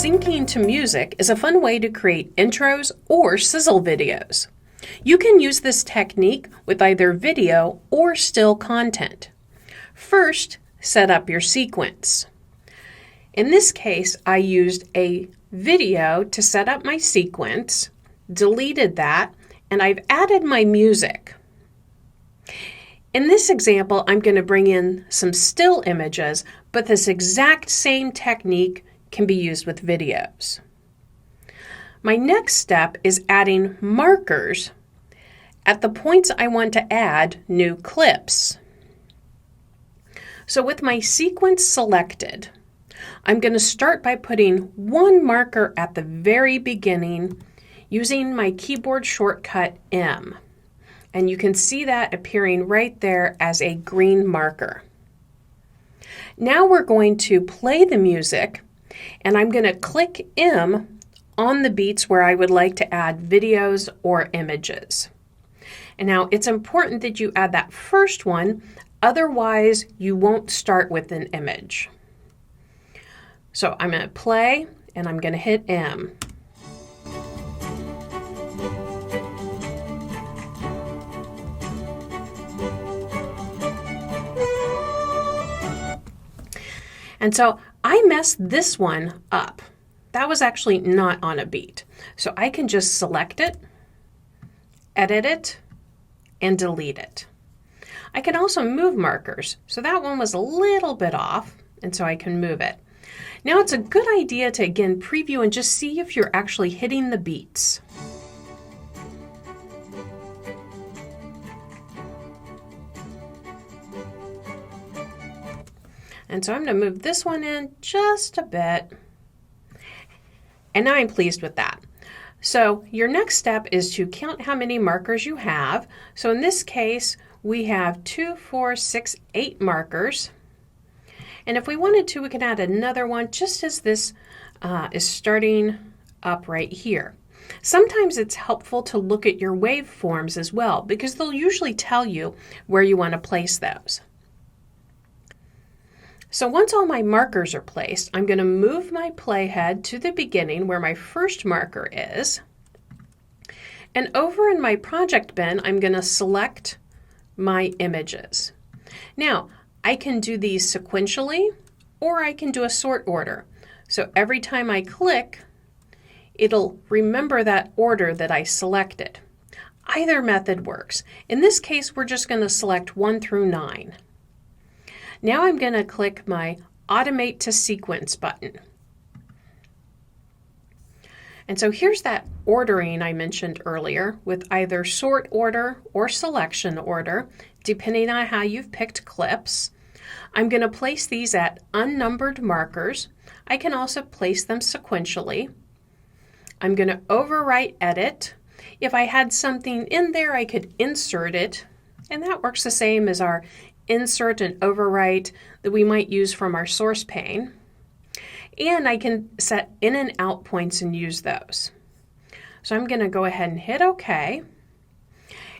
syncing to music is a fun way to create intros or sizzle videos. You can use this technique with either video or still content. First, set up your sequence. In this case, I used a video to set up my sequence, deleted that, and I've added my music. In this example, I'm going to bring in some still images, but this exact same technique can be used with videos. My next step is adding markers at the points I want to add new clips. So with my sequence selected, I'm going to start by putting one marker at the very beginning using my keyboard shortcut M. And you can see that appearing right there as a green marker. Now we're going to play the music, and I'm going to click M on the beats where I would like to add videos or images. And now it's important that you add that first one, otherwise you won't start with an image. So I'm going to play and I'm going to hit M. And so I messed this one up. That was actually not on a beat. So I can just select it, edit it, and delete it. I can also move markers. So that one was a little bit off, and so I can move it. Now it's a good idea to again preview and just see if you're actually hitting the beats. And so I'm going to move this one in just a bit. And now I'm pleased with that. So your next step is to count how many markers you have. So in this case, we have 2, 4, 6, 8 markers. And if we wanted to, we can add another one just as this is starting up right here. Sometimes it's helpful to look at your waveforms as well, because they'll usually tell you where you want to place those. So once all my markers are placed, I'm going to move my playhead to the beginning where my first marker is. And over in my project bin, I'm going to select my images. Now, I can do these sequentially, or I can do a sort order. So every time I click, it'll remember that order that I selected. Either method works. In this case, we're just going to select 1 through 9. Now I'm going to click my Automate to Sequence button. And so here's that ordering I mentioned earlier with either sort order or selection order, depending on how you've picked clips. I'm going to place these at unnumbered markers. I can also place them sequentially. I'm going to overwrite edit. If I had something in there, I could insert it, and that works the same as our insert and overwrite that we might use from our source pane. And I can set in and out points and use those. So I'm going to go ahead and hit OK.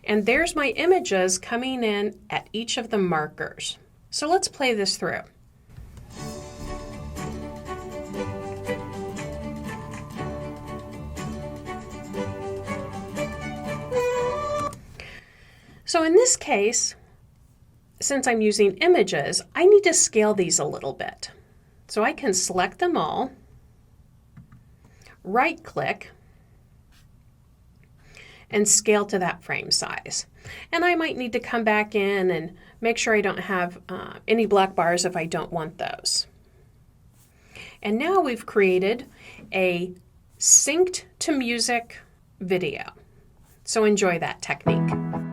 And there's my images coming in at each of the markers. So let's play this through. So in this case, since I'm using images, I need to scale these a little bit. So I can select them all, right-click, and scale to that frame size. And I might need to come back in and make sure I don't have any black bars if I don't want those. And now we've created a synced to music video. So enjoy that technique.